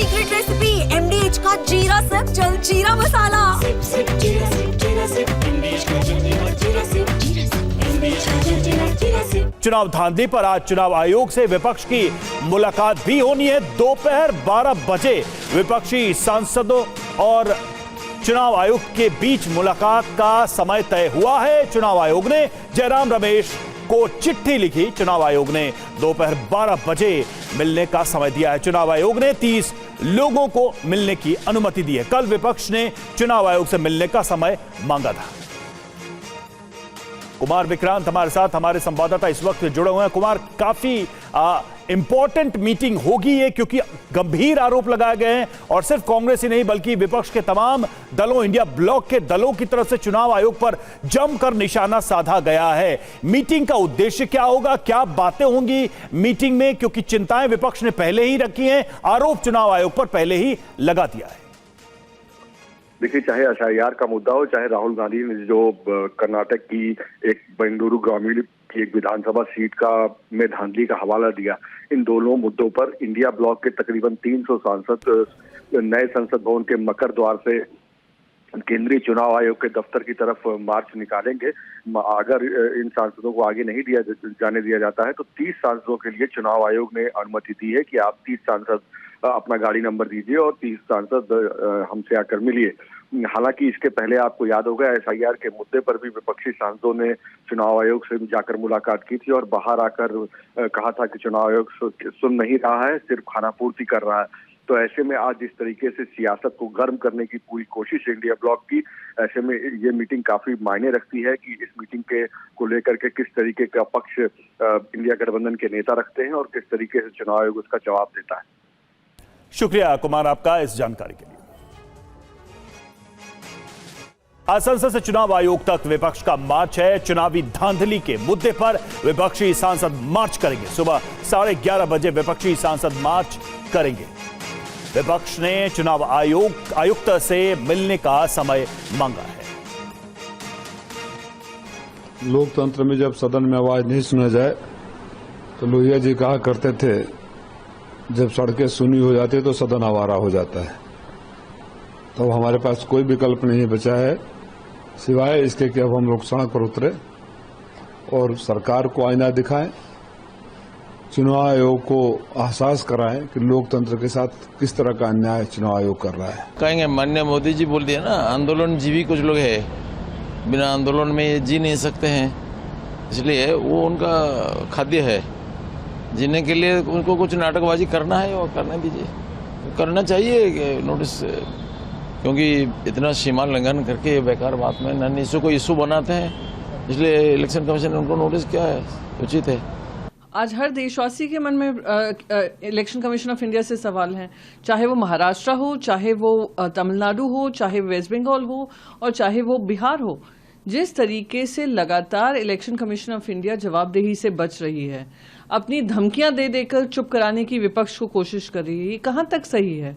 Secret recipe MDH का जीरा SIP जल जीरा मसाला। चुनाव धांधली पर आज चुनाव आयोग से विपक्ष की मुलाकात भी होनी है। दोपहर 12 बजे विपक्षी सांसदों और चुनाव आयोग के बीच मुलाकात का समय तय हुआ है। चुनाव आयोग ने जयराम रमेश को चिट्ठी लिखी। चुनाव आयोग ने दोपहर 12 बजे मिलने का समय दिया है। चुनाव आयोग ने 30 लोगों को मिलने की अनुमति दी है। कल विपक्ष ने चुनाव आयोग से मिलने का समय मांगा था। कुमार विक्रांत हमारे साथ, हमारे संवाददाता इस वक्त जुड़े हुए हैं। कुमार, काफी इंपॉर्टेंट मीटिंग होगी ये, क्योंकि गंभीर आरोप लगाए गए हैं और सिर्फ कांग्रेस ही नहीं बल्कि विपक्ष के तमाम दलों, इंडिया ब्लॉक के दलों की तरफ से चुनाव आयोग पर जमकर निशाना साधा गया है। मीटिंग का उद्देश्य क्या होगा, क्या बातें होंगी मीटिंग में, क्योंकि चिंताएं विपक्ष ने पहले ही रखी हैं, आरोप चुनाव आयोग पर पहले ही लगा दिया है। देखिए, चाहे एसआईआर का मुद्दा हो, चाहे राहुल गांधी ने जो कर्नाटक की एक बेंगलुरु ग्रामीण की एक विधानसभा सीट का में धांधली का हवाला दिया, इन दोनों मुद्दों पर इंडिया ब्लॉक के तकरीबन 300 सांसद नए संसद भवन के मकर द्वार से केंद्रीय चुनाव आयोग के दफ्तर की तरफ मार्च निकालेंगे। अगर इन सांसदों को आगे नहीं जाने दिया जाता है तो 30 सांसदों के लिए चुनाव आयोग ने अनुमति दी है कि आप 30 सांसद अपना गाड़ी नंबर दीजिए और 30 सांसद हमसे आकर मिलिए। हालांकि इसके पहले आपको याद होगा एसआईआर के मुद्दे पर भी विपक्षी सांसदों ने चुनाव आयोग से जाकर मुलाकात की थी और बाहर आकर कहा था कि चुनाव आयोग सुन नहीं रहा है, सिर्फ खानापूर्ति कर रहा है। तो ऐसे में आज जिस तरीके से सियासत को गर्म करने की पूरी कोशिश इंडिया ब्लॉक की, ऐसे में ये मीटिंग काफी मायने रखती है कि इस मीटिंग के को लेकर के किस तरीके का पक्ष इंडिया गठबंधन के नेता रखते हैं और किस तरीके से चुनाव आयोग उसका जवाब देता है। शुक्रिया कुमार आपका इस जानकारी के लिए। आज संसद से चुनाव आयोग तक विपक्ष का मार्च है। चुनावी धांधली के मुद्दे पर विपक्षी सांसद मार्च करेंगे। सुबह 11:30 बजे विपक्षी सांसद मार्च करेंगे। विपक्ष ने चुनाव आयुक्त से मिलने का समय मांगा है। लोकतंत्र में जब सदन में आवाज नहीं सुना जाए तो लोहिया जी कहा करते थे, जब सड़कें सुनी हो जाती तो सदन आवारा हो जाता है। तो हमारे पास कोई विकल्प नहीं बचा है सिवाय इसके कि अब हम लोग सड़क पर उतरे और सरकार को आईना दिखाएं, चुनाव आयोग को एहसास कराएं कि लोकतंत्र के साथ किस तरह का अन्याय चुनाव आयोग कर रहा है। कहेंगे माननीय मोदी जी बोल दिया ना, आंदोलन जीवी कुछ लोग है, बिना आंदोलन में जी नहीं सकते हैं, इसलिए वो उनका खाद्य है। जीने के लिए उनको कुछ नाटकबाजी करना है और करने दीजिए, करना चाहिए नोटिस, क्योंकि इतना सीमा उल्लंघन करके बेकार बात में नन इशू को इशू बनाते हैं, इसलिए इलेक्शन कमीशन ने उनको नोटिस किया है, उचित है। आज हर देशवासी के मन में इलेक्शन कमीशन ऑफ इंडिया से सवाल हैं, चाहे वो महाराष्ट्र हो, चाहे वो तमिलनाडु हो, चाहे वेस्ट बंगाल हो और चाहे वो बिहार हो। जिस तरीके से लगातार इलेक्शन कमीशन ऑफ इंडिया जवाबदेही से बच रही है, अपनी धमकियां दे देकर चुप कराने की विपक्ष को कोशिश कर रही है, ये कहां तक सही है?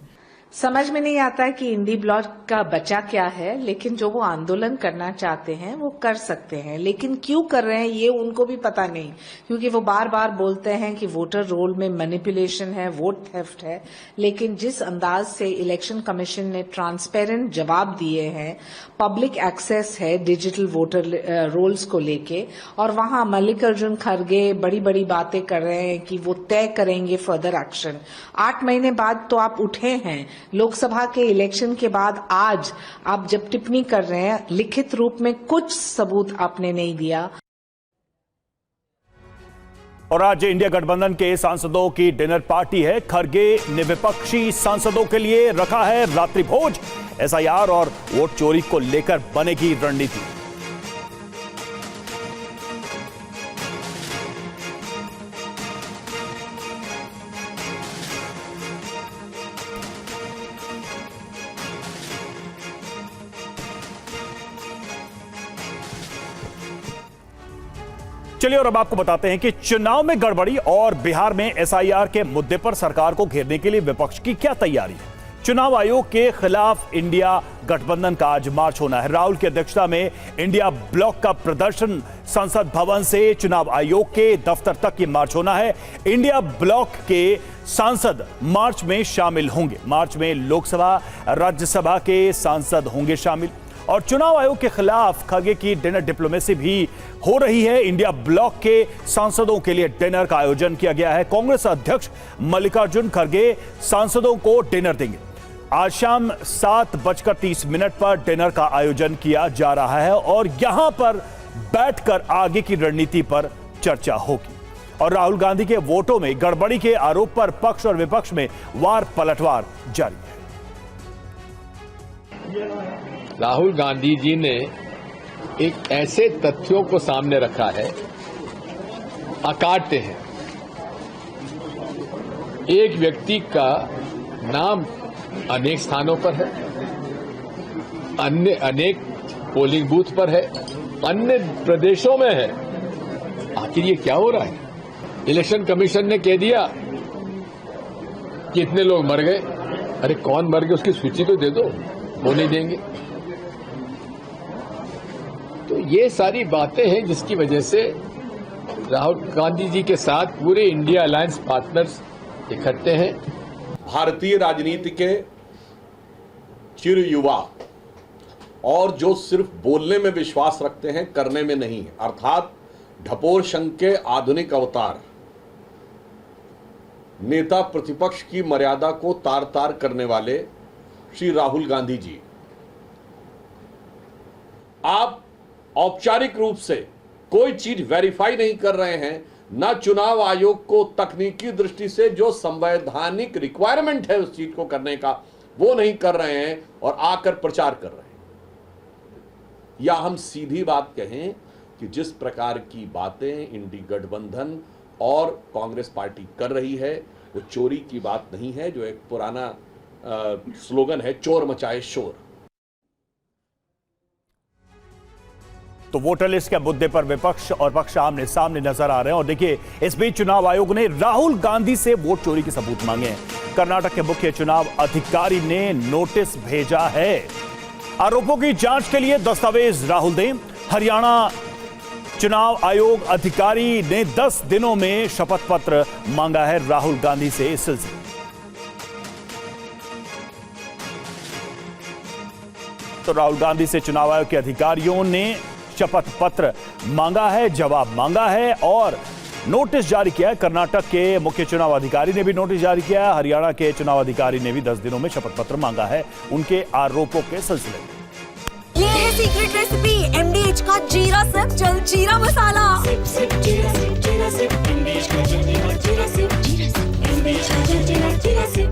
समझ में नहीं आता है कि इंडी ब्लॉक का बचा क्या है, लेकिन जो वो आंदोलन करना चाहते हैं वो कर सकते हैं, लेकिन क्यों कर रहे हैं ये उनको भी पता नहीं, क्योंकि वो बार बार बोलते हैं कि वोटर रोल में मैनिपुलेशन है, वोट थेफ्ट है। लेकिन जिस अंदाज से इलेक्शन कमीशन ने ट्रांसपेरेंट जवाब दिए हैं, पब्लिक एक्सेस है डिजिटल वोटर रोल्स को लेके, और वहां मल्लिकार्जुन खड़गे बड़ी बड़ी बातें कर रहे हैं कि वो तय करेंगे फर्दर एक्शन। 8 महीने बाद तो आप उठे हैं, लोकसभा के इलेक्शन के बाद आज आप जब टिप्पणी कर रहे हैं, लिखित रूप में कुछ सबूत आपने नहीं दिया। और आज इंडिया गठबंधन के सांसदों की डिनर पार्टी है। खड़गे ने विपक्षी सांसदों के लिए रखा है रात्रि भोज। एसआईआर और वोट चोरी को लेकर बनेगी रणनीति। चलिए और अब आपको बताते हैं कि चुनाव में गड़बड़ी और बिहार में एसआईआर के मुद्दे पर सरकार को घेरने के लिए विपक्ष की क्या तैयारी है। चुनाव आयोग के खिलाफ इंडिया गठबंधन का आज मार्च होना है। राहुल की अध्यक्षता में इंडिया ब्लॉक का प्रदर्शन संसद भवन से चुनाव आयोग के दफ्तर तक ये मार्च होना है। इंडिया ब्लॉक के सांसद मार्च में शामिल होंगे। मार्च में लोकसभा राज्यसभा के सांसद होंगे शामिल। और चुनाव आयोग के खिलाफ खड़गे की डिनर डिप्लोमेसी भी हो रही है। इंडिया ब्लॉक के सांसदों के लिए डिनर का आयोजन किया गया है। कांग्रेस अध्यक्ष मल्लिकार्जुन खड़गे सांसदों को डिनर देंगे। आज शाम 7:30 पर डिनर का आयोजन किया जा रहा है और यहां पर बैठकर आगे की रणनीति पर चर्चा होगी। और राहुल गांधी के वोटों में गड़बड़ी के आरोप पर पक्ष और विपक्ष में वार पलटवार जारी है। राहुल गांधी जी ने एक ऐसे तथ्यों को सामने रखा है, अकाट्य है। एक व्यक्ति का नाम अनेक स्थानों पर है, अन्य अनेक पोलिंग बूथ पर है, अन्य प्रदेशों में है। आखिर ये क्या हो रहा है? इलेक्शन कमीशन ने कह दिया कि इतने लोग मर गए। अरे कौन मर गए उसकी सूची तो दे दो, वो नहीं देंगे। तो ये सारी बातें हैं जिसकी वजह से राहुल गांधी जी के साथ पूरे इंडिया अलायंस पार्टनर्स इकट्ठे हैं। भारतीय राजनीति के चिर युवा और जो सिर्फ बोलने में विश्वास रखते हैं, करने में नहीं, अर्थात ढपोर संघ के आधुनिक अवतार, नेता प्रतिपक्ष की मर्यादा को तार तार करने वाले श्री राहुल गांधी जी, आप औपचारिक रूप से कोई चीज वेरीफाई नहीं कर रहे हैं, ना चुनाव आयोग को तकनीकी दृष्टि से जो संवैधानिक रिक्वायरमेंट है उस चीज को करने का वो नहीं कर रहे हैं और आकर प्रचार कर रहे हैं। या हम सीधी बात कहें कि जिस प्रकार की बातें इंडी गठबंधन और कांग्रेस पार्टी कर रही है वो चोरी की बात नहीं है, जो एक पुराना स्लोगन है, चोर मचाए शोर। तो वोटर लिस्ट के मुद्दे पर विपक्ष और पक्ष आमने सामने नजर आ रहे हैं। और देखिए, इस बीच चुनाव आयोग ने राहुल गांधी से वोट चोरी के सबूत मांगे हैं। कर्नाटक के मुख्य चुनाव अधिकारी ने नोटिस भेजा है। आरोपों की जांच के लिए दस्तावेज राहुल दें। हरियाणा चुनाव आयोग अधिकारी ने 10 दिनों में शपथ पत्र मांगा है राहुल गांधी से इस सिलसिले। तो राहुल गांधी से चुनाव आयोग के अधिकारियों ने शपथ पत्र मांगा है, जवाब मांगा है और नोटिस जारी किया है। कर्नाटक के मुख्य चुनाव अधिकारी ने भी नोटिस जारी किया है। हरियाणा के चुनाव अधिकारी ने भी 10 दिनों में शपथ पत्र मांगा है उनके आरोपों के सिलसिले में। ये है सीक्रेट रेसिपी MDH का जीरा सिर्फ जलजीरा मसाला। सिप सिप जीरा सिप MDH का जलजीरा जीरा सिप जीरा सिप MDH का जलजीरा जीरा सिप।